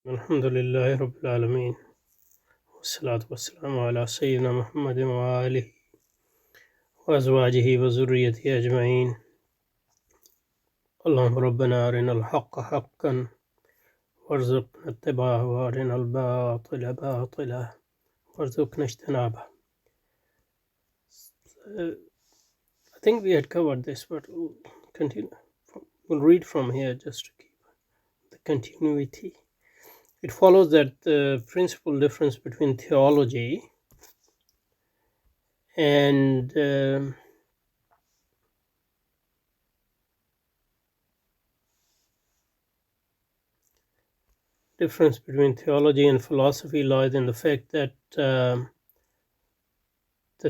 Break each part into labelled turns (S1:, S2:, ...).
S1: Alhamdulillahi Rabbil Alameen. Wassalatu wassalamu ala Sayyidina Muhammadin wa alihi wa azwajihi wa zurriyatihi ajma'in. Allahumma rabbana arina al-haqqa haqqan warzuqna ittiba'ahu wa arina al-batila batila warzuqna ijtinabah. I think we had covered this, but we'll continue. We'll read from here just to keep the continuity. It follows that the principal difference between theology and difference between theology and philosophy lies in the fact that the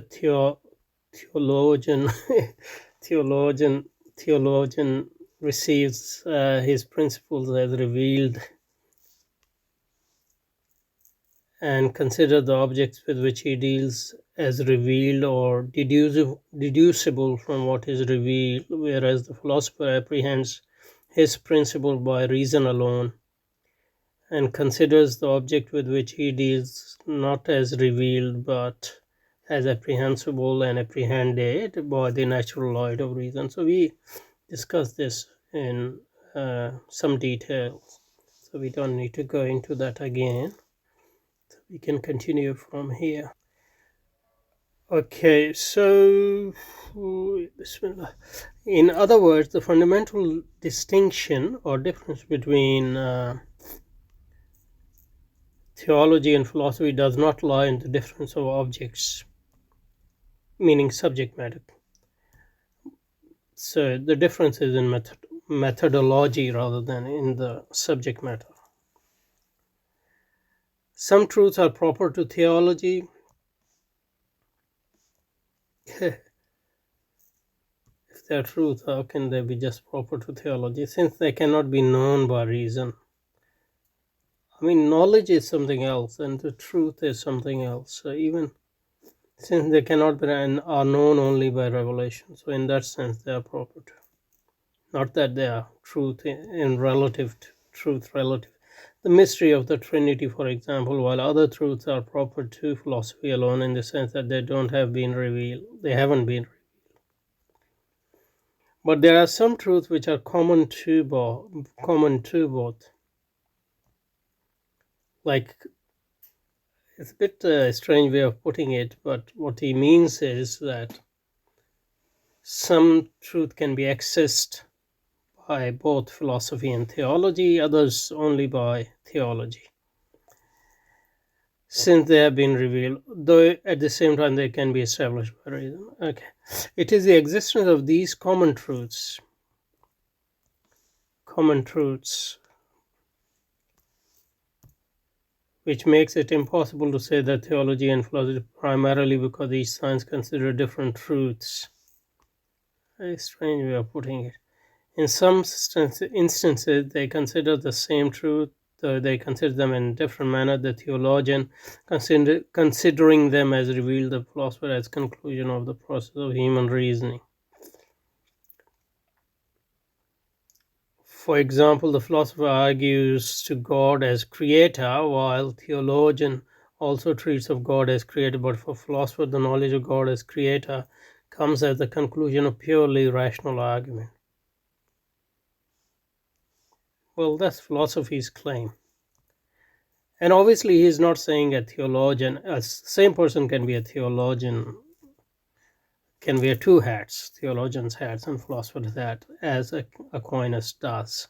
S1: theologian theologian receives his principles as revealed and consider the objects with which he deals as revealed or deducible from what is revealed, whereas the philosopher apprehends his principle by reason alone and considers the object with which he deals not as revealed but as apprehensible and apprehended by the natural light of reason. So we discussed this in some detail, so we don't need to go into that again. So we can continue from here. Okay, so Bismillah. In other words, the fundamental distinction or difference between theology and philosophy does not lie in the difference of objects, meaning subject matter. So the difference is in methodology rather than in the subject matter. Some truths are proper to theology. If they're truth, how can they be just proper to theology, since they cannot be known by reason? I mean, knowledge is something else and the truth is something else. So even since they cannot be and are known only by revelation, so in that sense they are proper to. Not that they are truth in relative to truth relative. The mystery of the Trinity, for example, while other truths are proper to philosophy alone in the sense that they haven't been revealed. But there are some truths which are common to both. Like, it's a bit strange way of putting it, but what he means is that some truth can be accessed by both philosophy and theology, others only by theology, since they have been revealed, though at the same time they can be established by reason. Okay, it is the existence of these common truths which makes it impossible to say that theology and philosophy, primarily because each science consider different truths. Very strange way of putting it. In some instances, they consider the same truth, though they consider them in a different manner. The theologian, considering them as revealed, the philosopher as conclusion of the process of human reasoning. For example, the philosopher argues to God as creator, while theologian also treats of God as creator. But for philosopher, the knowledge of God as creator comes as the conclusion of purely rational argument. Well, that's philosophy's claim. And obviously, he is not saying a theologian, a same person can be a theologian, can wear two hats, theologian's hats and philosopher's hat, as Aquinas does.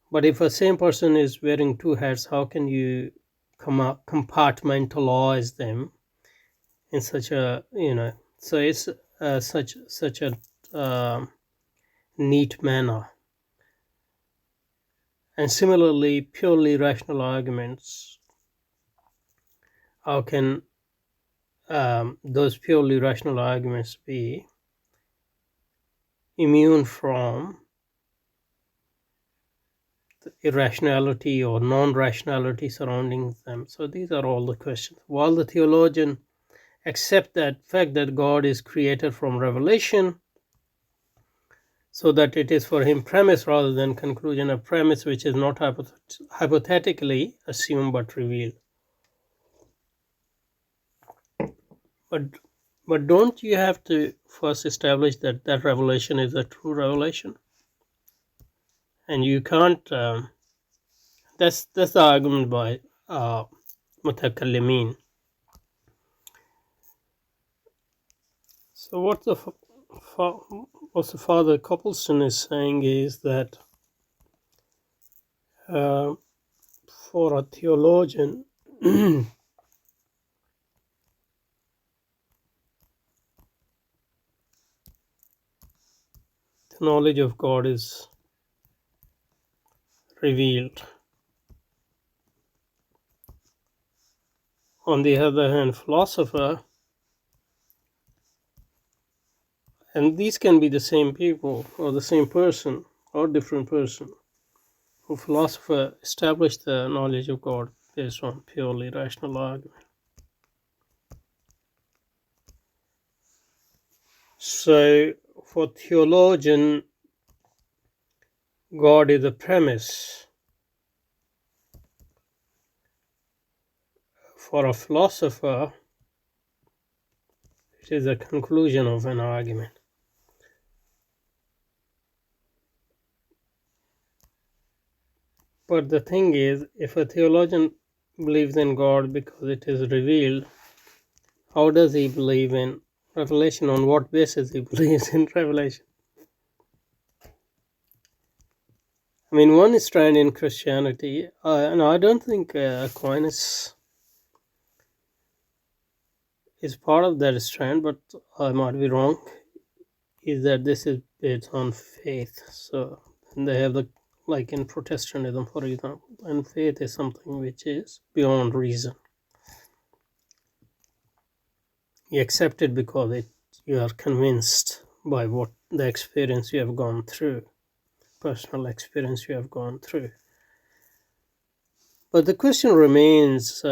S1: But if a same person is wearing two hats, how can you compartmentalize them in such a, so it's such a neat manner. And similarly, purely rational arguments, how can those purely rational arguments be immune from the irrationality or non-rationality surrounding them? So these are all the questions. While the theologian accepts that fact that God is created from revelation, so that it is for him premise rather than conclusion, a premise which is not hypothetically assumed but revealed. But don't you have to first establish that that revelation is a true revelation? And you can't. That's the argument by mutakallimin. So what the Father Copleston is saying is that for a theologian, the knowledge of God is revealed. On the other hand, philosopher, and these can be the same people or the same person or different person, who philosopher established the knowledge of God based on purely rational argument. So for theologian, God is a premise. For a philosopher, it is a conclusion of an argument. But the thing is, if a theologian believes in God because it is revealed, how does he believe in revelation? On what basis he believes in revelation? I mean, one strand in Christianity, and I don't think Aquinas is part of that strand, but I might be wrong, is that this is based on faith. So they have like in Protestantism, for example, and faith is something which is beyond reason. You accept it because you are convinced by what the experience you have gone through, personal experience you have gone through. But the question remains,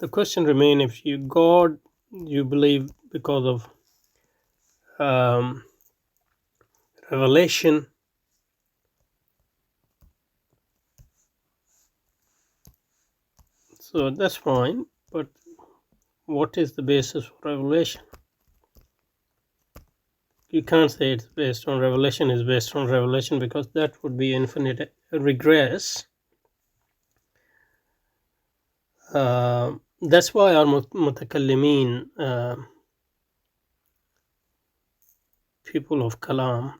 S1: if God you believe because of revelation, so that's fine, but what is the basis for revelation? You can't say it's based on revelation, is based on revelation, because that would be infinite regress. That's why our mutakallimin, people of kalam,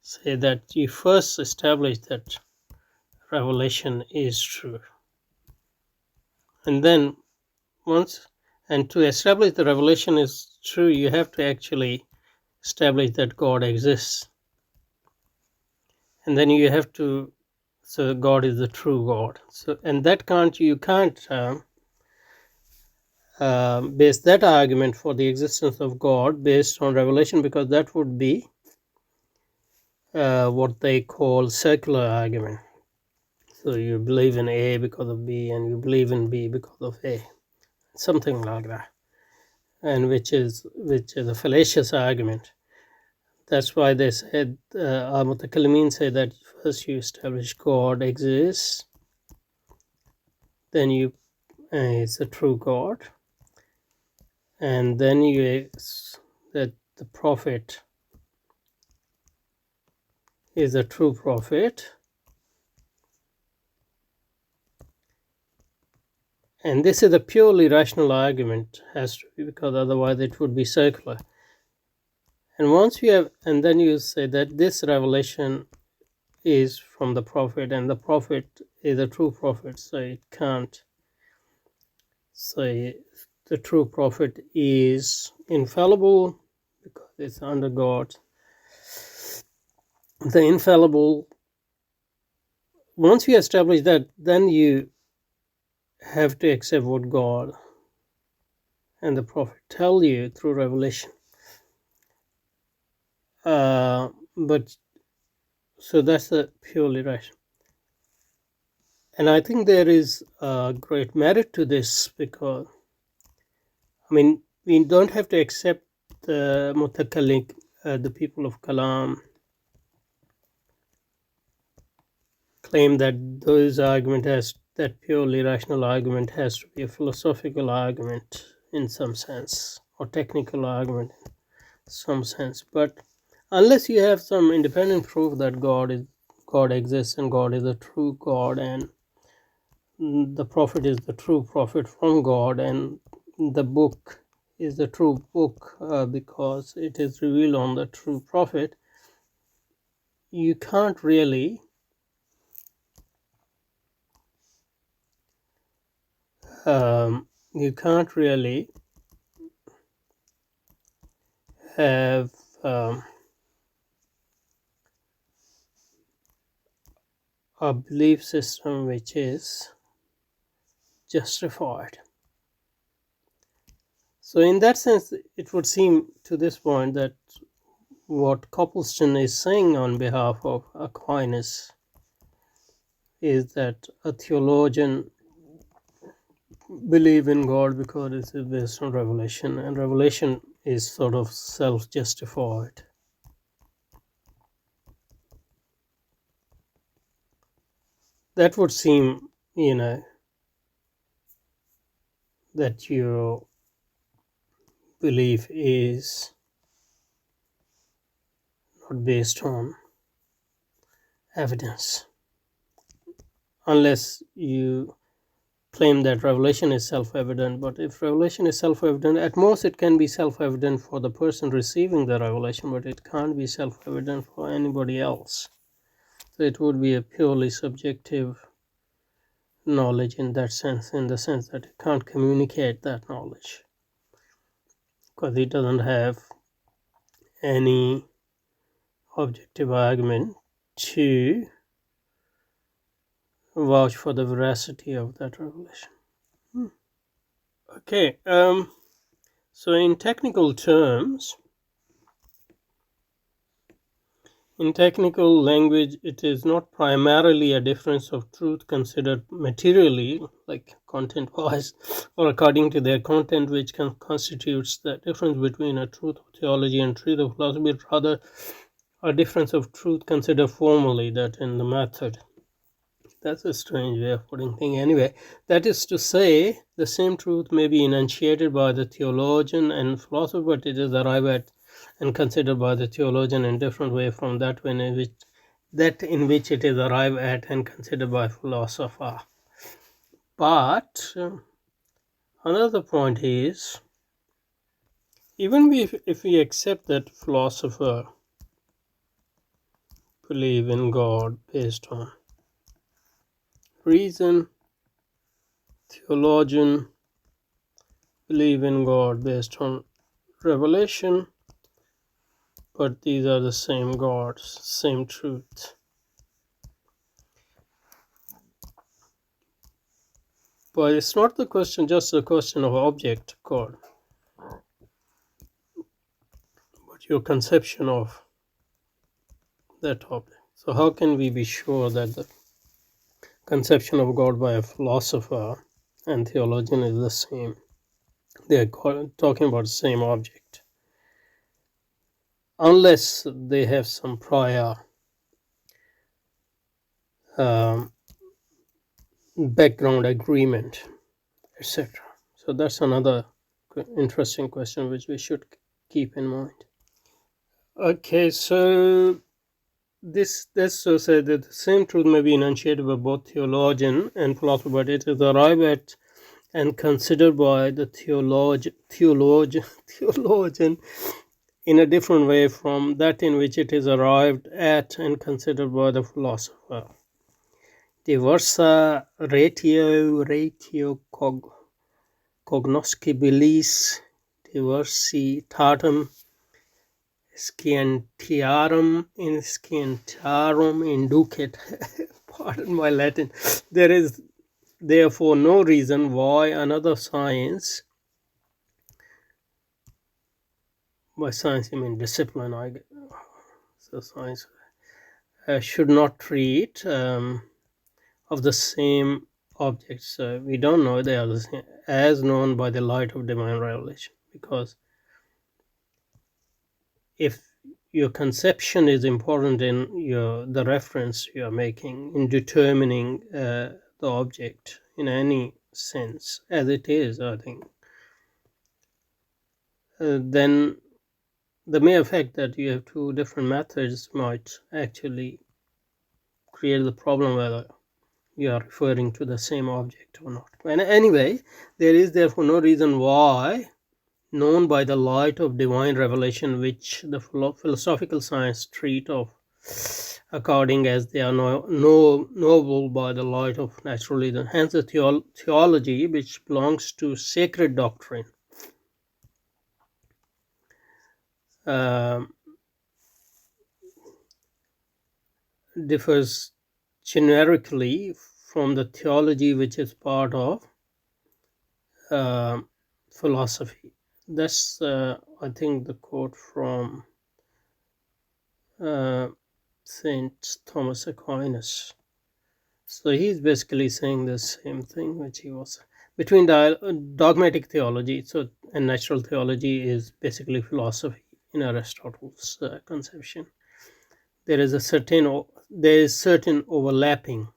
S1: say that you first establish that revelation is true, and then to establish the revelation is true, you have to actually establish that God exists, and then you have to, so God is the true God. So, and that you can't base that argument for the existence of God based on revelation, because that would be what they call circular argument. So you believe in A because of B, and you believe in B because of A, something like that, and which is a fallacious argument. That's why they said, our mutakallimin say that first you establish God exists, then you it's a true God, and then that the prophet is a true prophet, and this is a purely rational argument, has to be, because otherwise it would be circular. And once you have, and then you say that this revelation is from the prophet, and the prophet is a true prophet, so it can't say the true prophet is infallible because it's under God. The infallible, once you establish that, then you have to accept what God and the prophet tell you through revelation. But so that's a purely rational. And I think there is great merit to this, because I mean, we don't have to accept the mutakallim, the people of kalam claim that that purely rational argument has to be a philosophical argument in some sense, or technical argument in some sense. But unless you have some independent proof that God exists and God is a true God, and the prophet is the true prophet from God, and the book is the true book because it is revealed on the true prophet, you can't really you can't really have a belief system which is justified. So in that sense, it would seem to this point that what Copleston is saying on behalf of Aquinas is that a theologian believe in God because it is based on revelation, and revelation is sort of self-justified. That would seem, that your belief is not based on evidence, unless you claim that revelation is self-evident. But if revelation is self-evident, at most it can be self-evident for the person receiving the revelation, but it can't be self-evident for anybody else. So it would be a purely subjective knowledge in that sense, in the sense that it can't communicate that knowledge because it doesn't have any objective argument to vouch for the veracity of that revelation. Okay, so in technical terms, in technical language, it is not primarily a difference of truth considered materially, like content-wise, or according to their content, which constitutes the difference between a truth of theology and truth of philosophy, but rather a difference of truth considered formally, that in the method. That's a strange way of putting things. Anyway, that is to say, the same truth may be enunciated by the theologian and philosopher, but it is arrived at and considered by the theologian in different way from that in which it is arrived at and considered by philosopher. But another point is, even if we accept that philosopher believe in God based on reason, theologian believe in God based on revelation, but these are the same gods, same truth. But it's not just the question of object God, but your conception of that object. So how can we be sure that the conception of God by a philosopher and theologian is the same? They are talking about the same object, unless they have some prior background agreement, etc. So that's another interesting question which we should keep in mind. Okay, so this so said that the same truth may be enunciated by both theologian and philosopher, but it is arrived at and considered by the theologian in a different way from that in which it is arrived at and considered by the philosopher. Diversa ratio cognoscibilis diversitatem scientiarum inducet. Pardon my Latin. There is therefore no reason why another science, by science I mean discipline, so science should not treat of the same objects, we don't know they are the same as known by the light of divine revelation, because if your conception is important in the reference you are making in determining the object in any sense, as it is, I think, then the mere fact that you have two different methods might actually create the problem whether you are referring to the same object or not. And anyway, there is therefore no reason why, known by the light of divine revelation, which the philosophical science treat of according as they are knowable by the light of natural reason. Hence, the theology, which belongs to sacred doctrine, um, differs generically from the theology which is part of philosophy. That's, I think, the quote from uh, Saint Thomas Aquinas. So he's basically saying the same thing which he was between dogmatic theology. So, and natural theology is basically philosophy in Aristotle's conception. There is certain overlapping,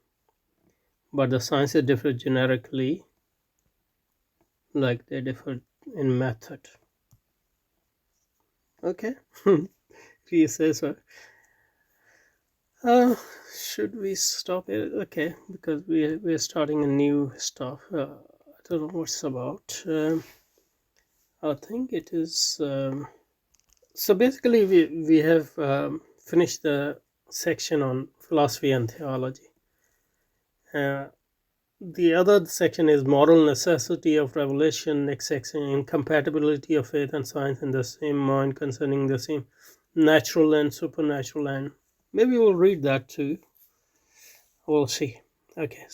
S1: but the sciences differ generically, like they differ in method. Okay, if you say so. Should we stop it? Okay, because we're starting a new stuff. I don't know what's about. I think it is. So basically, we have finished the section on philosophy and theology. The other section is moral necessity of revelation. Next section, incompatibility of faith and science in the same mind concerning the same natural and supernatural, and maybe we'll read that too. We'll see. Okay.